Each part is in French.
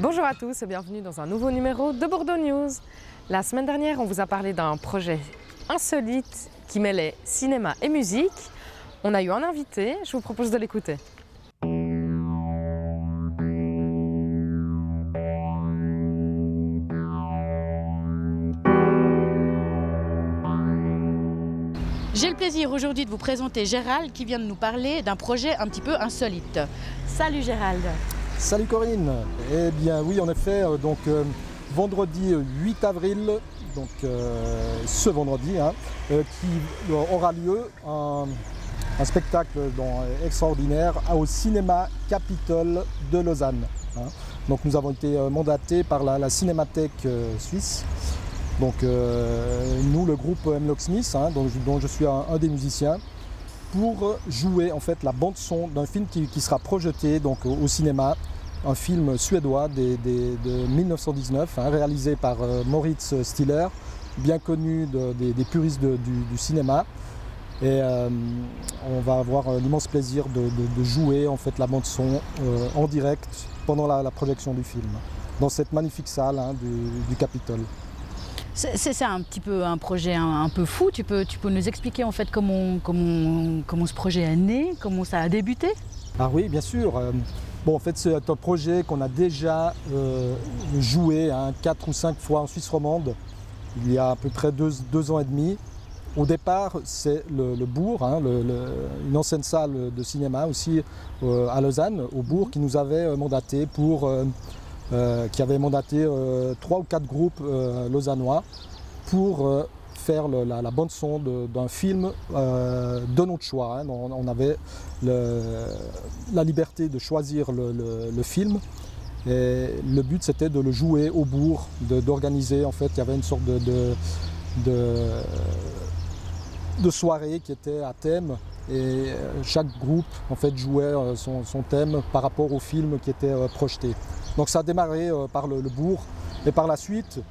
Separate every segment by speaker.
Speaker 1: Bonjour à tous et bienvenue dans un nouveau numéro de Bordeaux News. La semaine dernière, on vous a parlé d'un projet insolite qui mêlait cinéma et musique. On a eu un invité, je vous propose de l'écouter.
Speaker 2: J'ai le plaisir aujourd'hui de vous présenter Gérald qui vient de nous parler d'un projet un petit peu insolite. Salut Gérald.
Speaker 3: Salut Corinne. Eh bien oui, en effet, vendredi 8 avril, donc ce vendredi, qui aura lieu un spectacle extraordinaire au cinéma Capitole de Lausanne. Donc nous avons été mandatés par la Cinémathèque suisse. Donc nous, le groupe Mlocksmith, dont je suis un des musiciens, pour jouer en fait la bande son d'un film qui sera projeté donc au cinéma, un film suédois de 1919, réalisé par Moritz Stiller, bien connu des puristes du cinéma. Et on va avoir l'immense plaisir de jouer en fait la bande son en direct pendant la projection du film, dans cette magnifique salle du Capitole.
Speaker 2: C'est un petit peu un projet un peu fou. Tu peux nous expliquer en fait comment ce projet est né, comment ça a débuté?
Speaker 3: Ah oui, bien sûr. En fait, c'est un projet qu'on a déjà joué 4 ou 5 fois en Suisse romande, il y a à peu près 2 ans et demi. Au départ, c'est le Bourg, une ancienne salle de cinéma aussi à Lausanne, au Bourg, qui nous avait mandaté qui avait mandaté 3 ou 4 groupes lausannois pour faire la bande son d'un film de notre choix. On avait la liberté de choisir le film et le but c'était de le jouer au Bourg, d'organiser. En fait, il y avait une sorte de soirée qui était à thème et chaque groupe en fait jouait son thème par rapport au film qui était projeté. Donc ça a démarré par le Bourg et par la suite,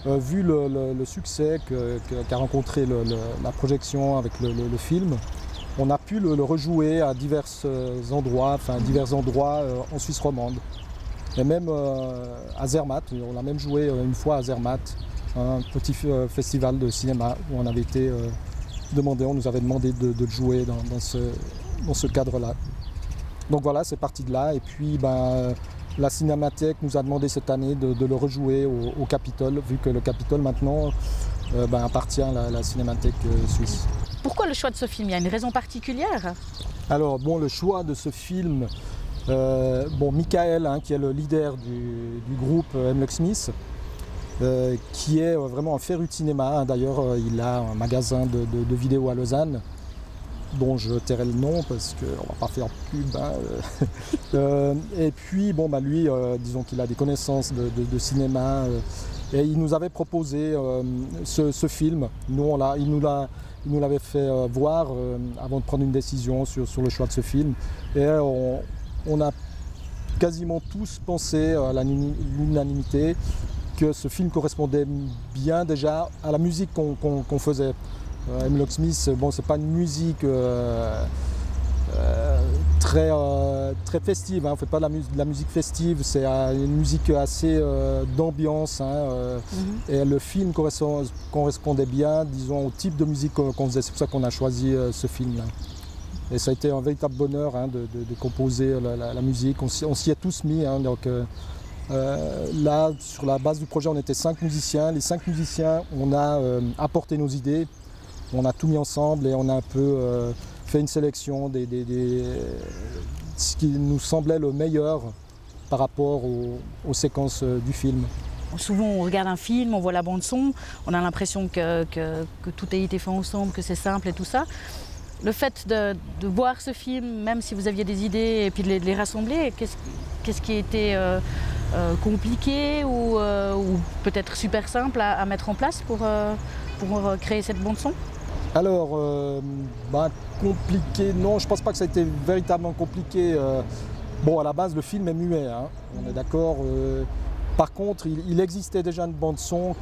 Speaker 3: vu le succès qu'a rencontré la projection avec le film, on a pu le rejouer à divers endroits en Suisse romande. Et même à Zermatt, on l'a même joué une fois à Zermatt, un petit festival de cinéma où on avait été on nous avait demandé de le jouer dans ce cadre-là. Donc voilà, c'est parti de là. Et puis la Cinémathèque nous a demandé cette année de le rejouer au Capitole, vu que le Capitole maintenant appartient à la Cinémathèque suisse.
Speaker 2: Pourquoi le choix de ce film? Il y a une raison particulière?
Speaker 3: Alors le choix de ce film, Michael, qui est le leader du groupe Mlocksmith, qui est vraiment un féru de cinéma. D'ailleurs, il a un magasin de vidéos à Lausanne, dont je tairai le nom parce qu'on ne va pas faire pub. Et puis, lui, disons qu'il a des connaissances de cinéma. Et il nous avait proposé ce film. Il nous l'avait fait voir avant de prendre une décision sur le choix de ce film. Et on a quasiment tous pensé à l'unanimité que ce film correspondait bien déjà à la musique qu'on faisait. Mlocksmith, c'est pas une musique très festive, on ne fait pas de la musique festive, c'est une musique assez d'ambiance. Et le film correspondait bien, disons, au type de musique qu'on faisait. C'est pour ça qu'on a choisi ce film-là. Et ça a été un véritable bonheur de composer la musique. On s'y est tous mis. Là, sur la base du projet, on était 5 musiciens. Les 5 musiciens, on a apporté nos idées, on a tout mis ensemble et on a un peu fait une sélection ce qui nous semblait le meilleur par rapport aux séquences du film.
Speaker 2: Souvent, on regarde un film, on voit la bande-son, on a l'impression que tout a été fait ensemble, que c'est simple et tout ça. Le fait de voir ce film, même si vous aviez des idées et puis de les rassembler, qu'est-ce qui a été compliqué ou peut-être super simple à mettre en place pour créer cette bande-son?
Speaker 3: Alors, compliqué, non, je ne pense pas que ça a été véritablement compliqué. À la base, le film est muet, on est d'accord. Par contre, il existait déjà une bande-son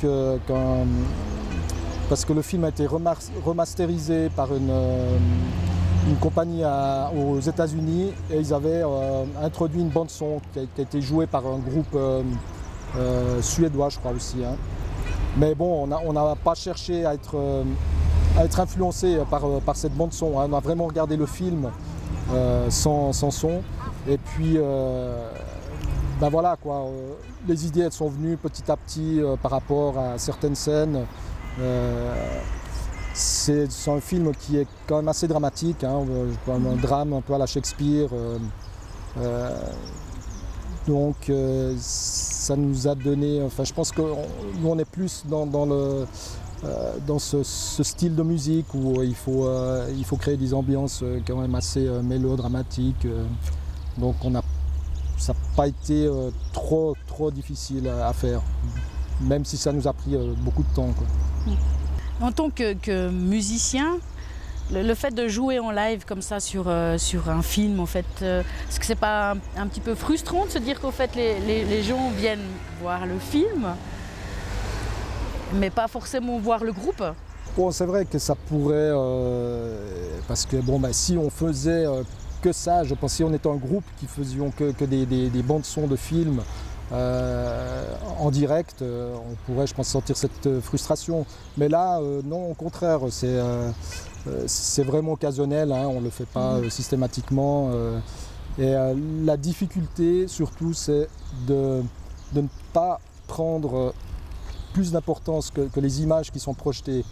Speaker 3: parce que le film a été remasterisé par une compagnie aux États-Unis et ils avaient introduit une bande son qui a été jouée par un groupe suédois, je crois aussi. Hein. Mais bon, on n'a pas cherché à être influencé par cette bande son. Hein. On a vraiment regardé le film sans son. Et puis, ben voilà quoi. Les idées elles sont venues petit à petit par rapport à certaines scènes. C'est un film qui est quand même assez dramatique, hein, un drame un peu à la Shakespeare. Donc ça nous a donné, enfin je pense que nous on est plus dans ce style de musique où il faut créer des ambiances quand même assez mélodramatiques. Donc ça n'a pas été trop difficile à faire, même si ça nous a pris beaucoup de temps, quoi.
Speaker 2: En tant que musicien, le fait de jouer en live comme ça sur un film, en fait, est-ce que c'est pas un petit peu frustrant de se dire qu'en fait les gens viennent voir le film, mais pas forcément voir le groupe?
Speaker 3: Bon, c'est vrai que ça pourrait, parce que bon, ben, si on faisait que ça, je pense si on était un groupe qui faisions que des bandes son de films en direct, on pourrait, je pense, sentir cette frustration. Mais là, non, au contraire, c'est vraiment occasionnel, hein, on ne le fait pas systématiquement. Et la difficulté, surtout, c'est de ne pas prendre plus d'importance que les images qui sont projetées.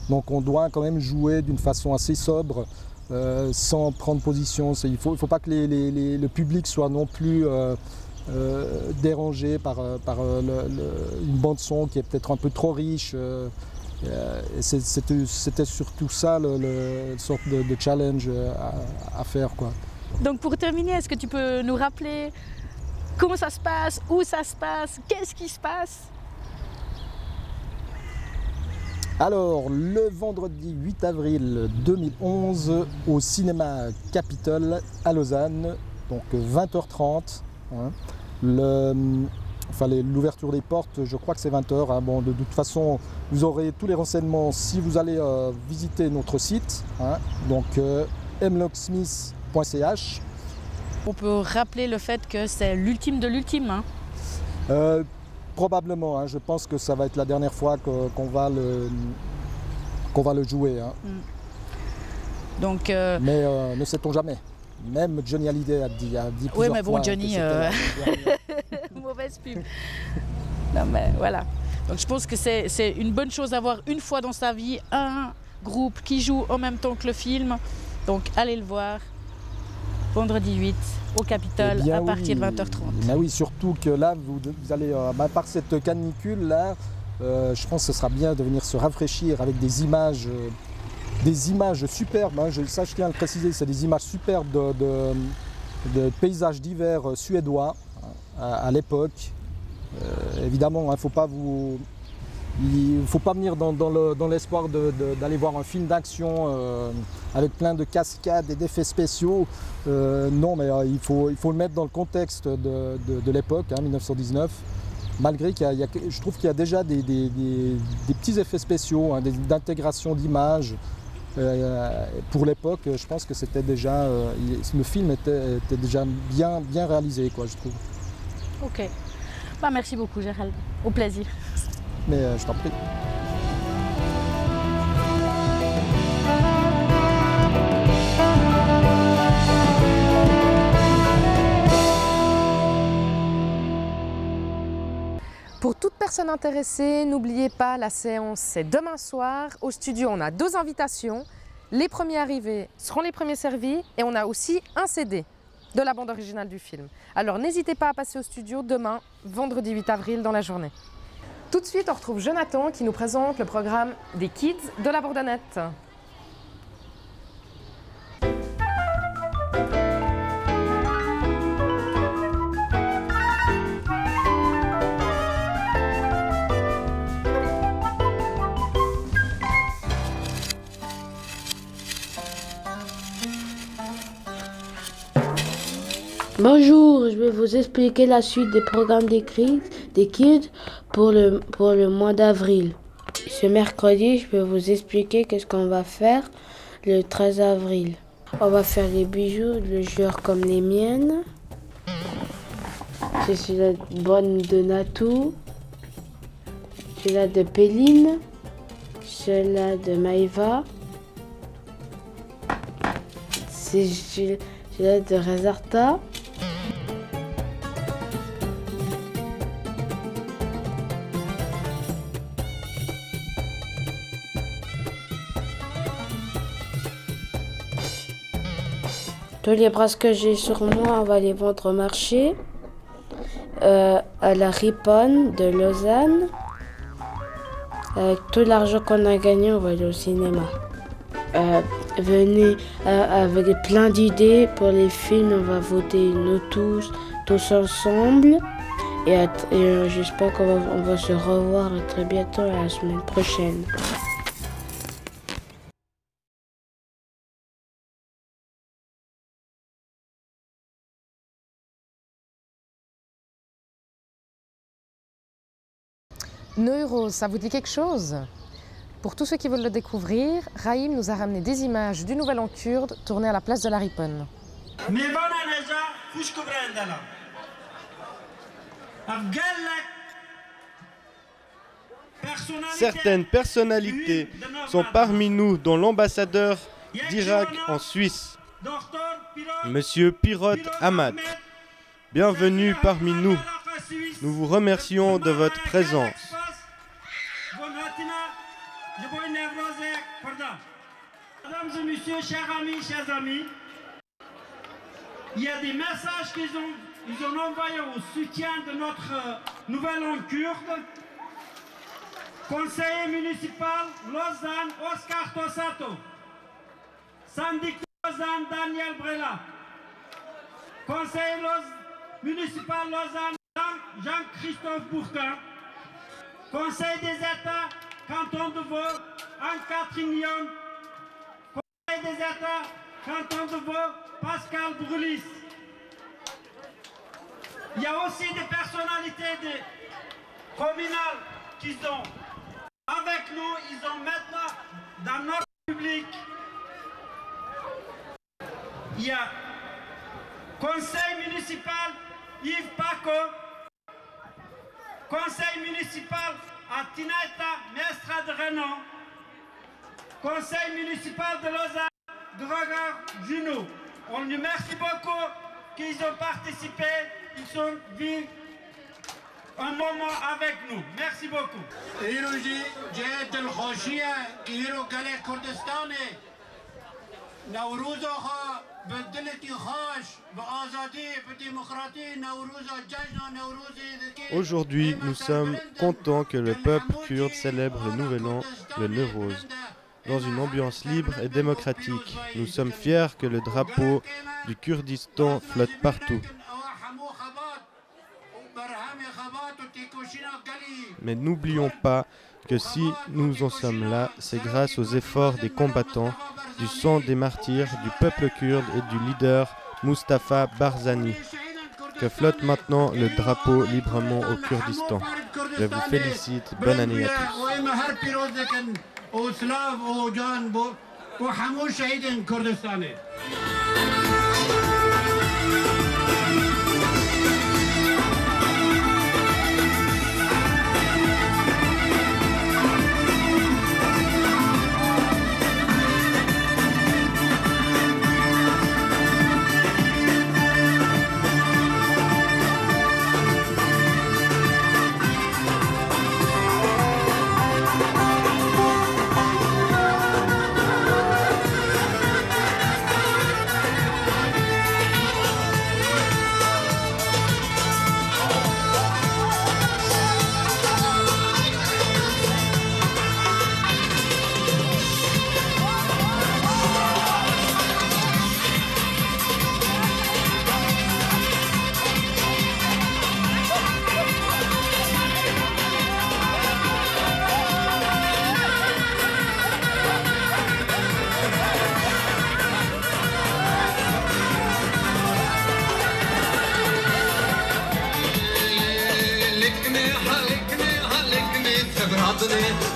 Speaker 3: Donc on doit quand même jouer d'une façon assez sobre, sans prendre position. Il ne faut pas que le public soit non plus dérangé par une bande son qui est peut-être un peu trop riche. C'était surtout ça le sorte de challenge à faire, quoi.
Speaker 2: Donc pour terminer, est-ce que tu peux nous rappeler comment ça se passe, où ça se passe, qu'est-ce qui se passe?
Speaker 3: Alors, le vendredi 8 avril 2011, au cinéma Capitole à Lausanne, donc 20h30. Hein. L'ouverture des portes, je crois que c'est 20h. Hein. Bon, de toute façon, vous aurez tous les renseignements si vous allez visiter notre site, hein, donc mlocksmith.ch.
Speaker 2: On peut rappeler le fait que c'est l'ultime de l'ultime. Hein.
Speaker 3: Probablement, hein, je pense que ça va être la dernière fois qu'on va le jouer. Hein.
Speaker 2: Donc,
Speaker 3: mais ne sait-on jamais. Même Johnny Hallyday a dit plusieurs fois.
Speaker 2: Oui, mais bon, Johnny, mauvaise pub. Non, mais voilà. Donc je pense que c'est une bonne chose d'avoir une fois dans sa vie un groupe qui joue en même temps que le film. Donc allez le voir. Vendredi 8 au Capitole à partir de 20h30.
Speaker 3: Mais oui, surtout que là, vous allez, par cette canicule là, je pense que ce sera bien de venir se rafraîchir avec des images superbes. Hein, ça, je tiens à le préciser, c'est des images superbes de paysages d'hiver suédois à l'époque. Évidemment, il ne faut pas venir dans l'espoir d'aller voir un film d'action avec plein de cascades et d'effets spéciaux. Non, mais il faut le mettre dans le contexte de l'époque, hein, 1919. Malgré je trouve qu'il y a déjà des petits effets spéciaux, hein, d'intégration d'images. Pour l'époque, je pense que c'était déjà, le film était déjà bien réalisé, quoi, je trouve.
Speaker 2: Ok. Bah, merci beaucoup, Gérald. Au plaisir.
Speaker 3: Mais je t'en prie.
Speaker 1: Pour toute personne intéressée, n'oubliez pas, la séance c'est demain soir. Au studio, on a 2 invitations. Les premiers arrivés seront les premiers servis et on a aussi un CD de la bande originale du film. Alors n'hésitez pas à passer au studio demain, vendredi 8 avril, dans la journée. Tout de suite, on retrouve Jonathan qui nous présente le programme des Kids de la Bourdonnette.
Speaker 4: Bonjour, je vais vous expliquer la suite des programmes des Kids pour le mois d'avril. Ce mercredi, je vais vous expliquer qu'est-ce qu'on va faire le 13 avril. On va faire les bijoux, le genre comme les miennes. C'est celui-là bonne de Natou. Celui-là de Péline. Celui-là de Maïva. C'est celui-là de Rezarta. Tous les brasses que j'ai sur moi, on va les vendre au marché. À la Riponne de Lausanne. Avec tout l'argent qu'on a gagné, on va aller au cinéma. Venez avec plein d'idées pour les films, on va voter nous tous ensemble. Et j'espère qu'on va se revoir très bientôt la semaine prochaine.
Speaker 1: Neuros, ça vous dit quelque chose? Pour tous ceux qui veulent le découvrir, Raïm nous a ramené des images du Nouvel An kurde tournées à la place de la Riponne.
Speaker 5: Certaines personnalités sont parmi nous, dont l'ambassadeur d'Irak en Suisse, Monsieur Pirot Ahmad. Bienvenue parmi nous. Nous vous remercions de votre présence.
Speaker 6: Mesdames et messieurs, chers amis, il y a des messages qu'ils ont envoyés au soutien de notre Nouvel An kurde. Conseiller municipal Lausanne, Oscar Tossato. Syndic Lausanne, Daniel Brella. Conseiller municipal Lausanne, Jean-Christophe Bourquin. Conseil des États, canton de Vaud, Anne-Catherine Lyon. Conseil des États, canton de Vaud, Pascal Brulis. Il y a aussi des personnalités communales qui sont avec nous. Ils sont maintenant dans notre public. Il y a conseil municipal Yves Paco, conseil municipal à Tinaïta, Mestra de Renan, conseil municipal de Lausanne, Drogar Juno. On lui remercie beaucoup qu'ils ont participé, ils ont vu un moment avec nous. Merci beaucoup.
Speaker 5: Aujourd'hui, nous sommes contents que le peuple kurde célèbre le Nouvel An, le Neuroz, dans une ambiance libre et démocratique. Nous sommes fiers que le drapeau du Kurdistan flotte partout. Mais n'oublions pas que si nous en sommes là, c'est grâce aux efforts des combattants, du sang des martyrs, du peuple kurde et du leader Mustafa Barzani, que flotte maintenant le drapeau librement au Kurdistan. Je vous félicite, bonne année à tous.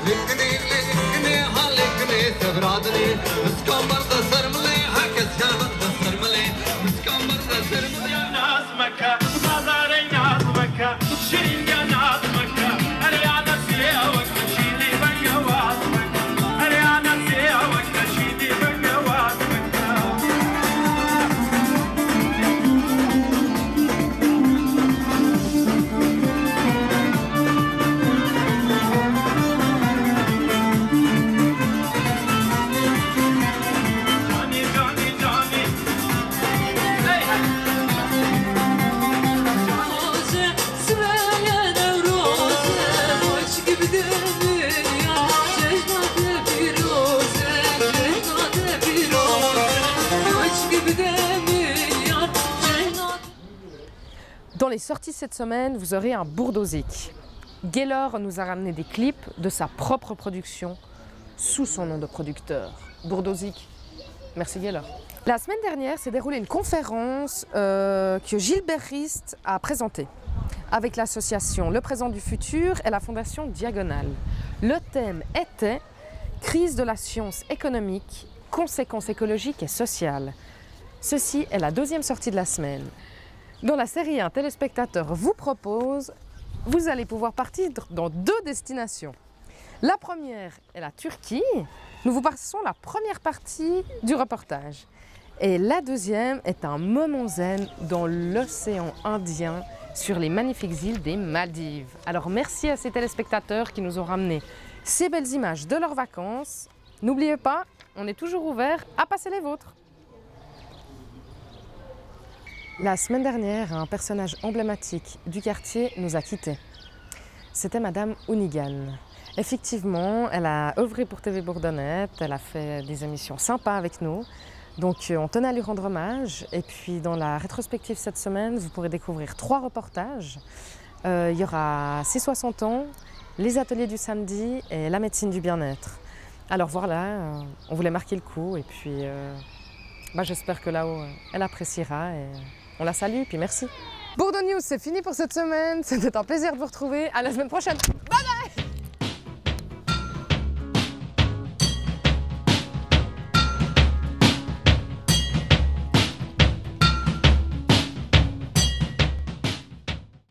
Speaker 7: लिखने हाँ लिखने सबरात ने उसका मर्द शर्म ले हाँ किस
Speaker 1: les sorties cette semaine, vous aurez un Bourdosique. Gaylor nous a ramené des clips de sa propre production sous son nom de producteur. Bourdosique. Merci Gaylor. La semaine dernière s'est déroulée une conférence que Gilbert Rist a présentée avec l'association Le Présent du Futur et la Fondation Diagonale. Le thème était « Crise de la science économique, conséquences écologiques et sociales ». Ceci est la deuxième sortie de la semaine. Dans la série Un téléspectateur vous propose, vous allez pouvoir partir dans 2 destinations. La première est la Turquie. Nous vous passons la première partie du reportage. Et la deuxième est un moment zen dans l'océan Indien sur les magnifiques îles des Maldives. Alors merci à ces téléspectateurs qui nous ont ramené ces belles images de leurs vacances. N'oubliez pas, on est toujours ouvert à passer les vôtres. La semaine dernière, un personnage emblématique du quartier nous a quittés. C'était Madame Hoonigan. Effectivement, elle a œuvré pour TV Bourdonnais, elle a fait des émissions sympas avec nous. Donc on tenait à lui rendre hommage. Et puis dans la rétrospective cette semaine, vous pourrez découvrir 3 reportages. Il y aura ses 60 ans, les ateliers du samedi et la médecine du bien-être. Alors voilà, on voulait marquer le coup et puis j'espère que là-haut, elle appréciera et on la salue, puis merci. Bourdon News, c'est fini pour cette semaine. C'était un plaisir de vous retrouver. À la semaine prochaine.